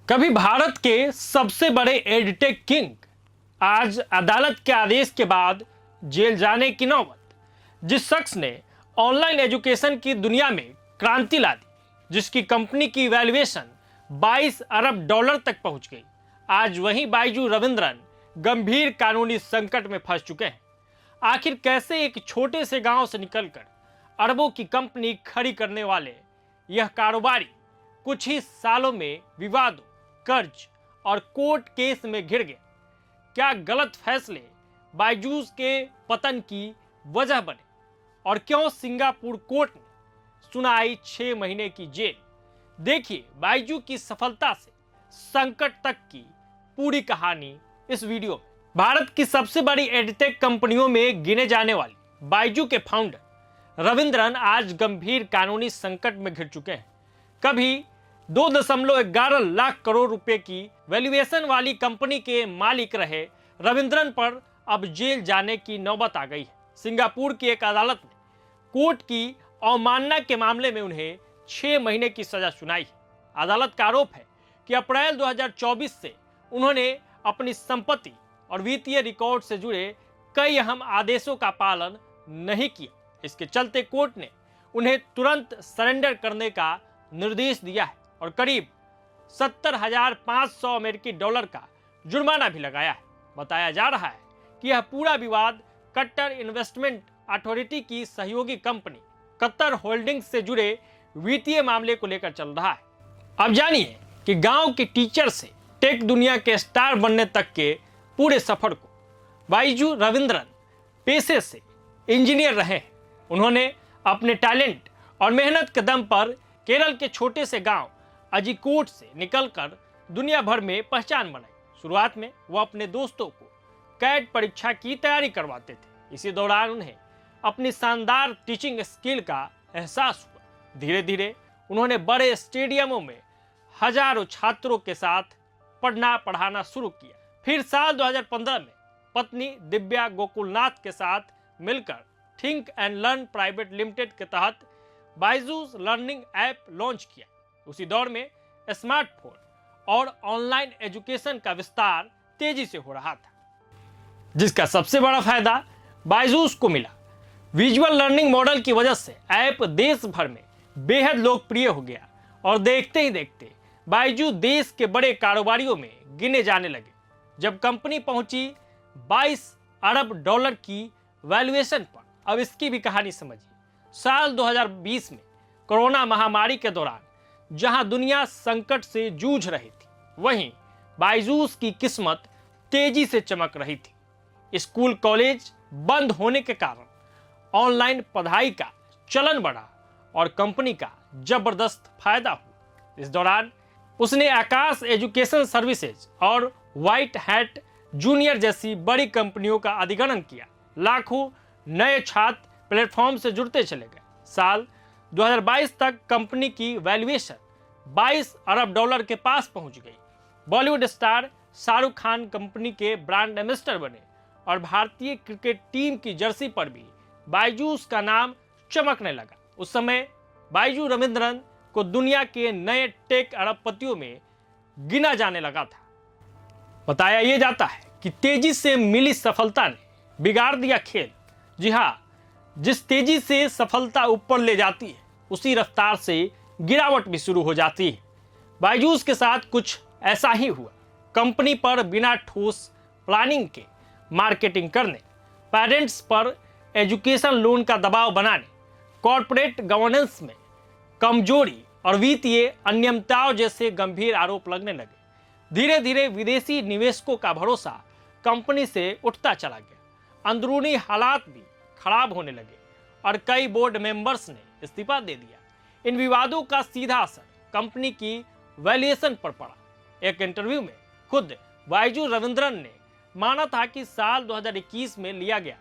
कभी भारत के सबसे बड़े एडटेक किंग, आज अदालत के आदेश के बाद जेल जाने की नौबत। जिस शख्स ने ऑनलाइन एजुकेशन की दुनिया में क्रांति ला दी, जिसकी कंपनी की वैल्यूएशन 22 अरब डॉलर तक पहुंच गई, आज वही बाइजू रविंद्रन गंभीर कानूनी संकट में फंस चुके हैं। आखिर कैसे एक छोटे से गांव से निकलकर अरबों की कंपनी खड़ी करने वाले यह कारोबारी कुछ ही सालों में विवादों, कर्ज और कोर्ट केस में घिर गए? क्या गलत फैसले बायजूस के पतन की वजह बने और क्यों सिंगापुर कोर्ट ने सुनाई 6 महीने की जेल? देखिए बायजू की सफलता से संकट तक की पूरी कहानी इस वीडियो में। भारत की सबसे बड़ी एडटेक कंपनियों में गिने जाने वाली बायजू के फाउंडर रविंद्रन आज गंभीर कानूनी संकट में घिर चुके हैं। कभी 2.11 लाख करोड़ रुपए की वैल्यूएशन वाली कंपनी के मालिक रहे रविंद्रन पर अब जेल जाने की नौबत आ गई है। सिंगापुर की एक अदालत ने कोर्ट की अवमानना के मामले में उन्हें 6 महीने की सजा सुनाई है। अदालत का आरोप है कि अप्रैल 2024 से उन्होंने अपनी संपत्ति और वित्तीय रिकॉर्ड से जुड़े कई अहम आदेशों का पालन नहीं किया। इसके चलते कोर्ट ने उन्हें तुरंत सरेंडर करने का निर्देश दिया है और करीब 70,500 अमेरिकी डॉलर का जुर्माना भी लगाया है। बताया जा रहा है कि यह पूरा विवाद कतर इन्वेस्टमेंट अथॉरिटी की सहयोगी कंपनी कतर होल्डिंग्स से जुड़े वित्तीय मामले को लेकर चल रहा है। अब जानिए कि गांव के टीचर से टेक दुनिया के स्टार बनने तक के पूरे सफर को। बाइजू रविंद्रन पेशे से इंजीनियर रहे हैं। उन्होंने अपने टैलेंट और मेहनत के दम पर केरल के छोटे से गांव अजीकोट से निकलकर दुनिया भर में पहचान बनाई। शुरुआत में वो अपने दोस्तों को कैट परीक्षा की तैयारी करवाते थे। इसी दौरान उन्हें अपनी शानदार टीचिंग स्किल का एहसास हुआ। धीरे धीरे उन्होंने बड़े स्टेडियमों में हजारों छात्रों के साथ पढ़ाना शुरू किया। फिर साल 2015 में पत्नी दिव्या गोकुलनाथ के साथ मिलकर think and learn private limited के तहत बायजूस लर्निंग ऐप लॉन्च किया। उसी दौर में स्मार्टफोन और ऑनलाइन एजुकेशन का विस्तार तेजी से हो रहा था, जिसका सबसे बड़ा फायदा बायजूस को मिला। विजुअल लर्निंग मॉडल की वजह से ऐप देश भर में बेहद लोकप्रिय हो गया और देखते ही देखते बायजू देश के बड़े कारोबारियों में गिने जाने लगे। जब कंपनी पहुंची 22 अरब डॉलर की वैल्यूएशन पर, अब इसकी भी कहानी समझिए। साल 2020 में कोरोना महामारी के दौरान जहां दुनिया संकट से जूझ रही थी, वहीं बायजूस की किस्मत तेजी से चमक रही थी। स्कूल कॉलेज बंद होने के कारण ऑनलाइन पढ़ाई का चलन बढ़ा और कंपनी का जबरदस्त फायदा हुआ। इस दौरान उसने आकाश एजुकेशन सर्विसेज और व्हाइट हैट जूनियर जैसी बड़ी कंपनियों का अधिग्रहण किया। लाखों नए छात्र प्लेटफॉर्म से जुड़ते चले गए। साल 2022 तक कंपनी की वैल्यूएशन 22 अरब डॉलर के पास पहुंच गई। बॉलीवुड स्टार शाहरुख खान कंपनी के ब्रांड एम्बेसडर बने और भारतीय क्रिकेट टीम की जर्सी पर भी बायजूस का नाम चमकने लगा। उस समय बायजू रविंद्रन को दुनिया के नए टेक अरबपतियों में गिना जाने लगा था। बताया यह जाता है कि तेजी से मिली सफलता ने बिगाड़ दिया खेल। जी हाँ, जिस तेजी से सफलता ऊपर ले जाती है, उसी रफ्तार से गिरावट भी शुरू हो जाती है। बायजूस के साथ कुछ ऐसा ही हुआ। कंपनी पर बिना ठोस प्लानिंग के मार्केटिंग करने, पेरेंट्स पर एजुकेशन लोन का दबाव बनाने, कॉर्पोरेट गवर्नेंस में कमजोरी और वित्तीय अनियमितताओं जैसे गंभीर आरोप लगने लगे। धीरे धीरे विदेशी निवेशकों का भरोसा कंपनी से उठता चला गया। अंदरूनी हालात भी खराब होने लगे और कई बोर्ड मेंबर्स ने इस्तीफा दे दिया। इन विवादों का सीधा असर कंपनी की वैल्यूएशन पर पड़ा। एक इंटरव्यू में खुद बायजू रविंद्रन ने माना था कि साल 2021 में लिया गया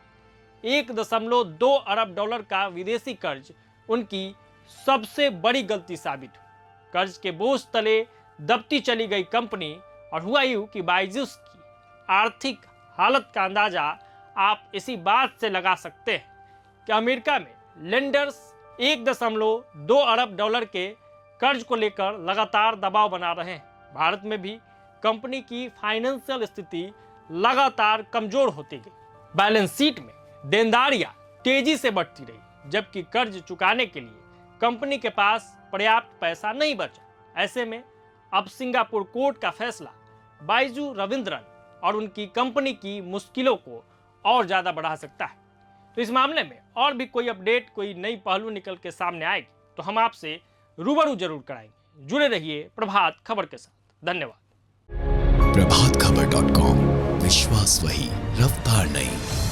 1.2 अरब डॉलर का विदेशी कर्ज उनकी सबसे बड़ी गलती साबित हुई। कर्ज के बोझ तले दबती चली गई कंपनी और हुआ यूं कि बायजूस की आर्थिक हालत का अंदाजा आप इसी बात से लगा सकते हैं कि अमेरिका में लेंडर्स 1.2 अरब डॉलर के कर्ज को लेकर लगातार दबाव बना रहे हैं। भारत में भी कंपनी की फाइनेंशियल स्थिति लगातार कमजोर होती गई। बैलेंस शीट में देनदारियां तेजी से बढ़ती रही, जबकि कर्ज चुकाने के लिए कंपनी के पास पर्याप्त पैसा नहीं बचा। ऐसे में अब सिंगापुर कोर्ट का फैसला बाइजू रविंद्रन और उनकी कंपनी की मुश्किलों को और ज्यादा बढ़ा सकता है। तो इस मामले में और भी कोई अपडेट, कोई नई पहलू निकल के सामने आएगी तो हम आपसे रूबरू जरूर कराएंगे। जुड़े रहिए प्रभात खबर के साथ। धन्यवाद। प्रभातखबर.com, विश्वास वही, रफ्तार नहीं।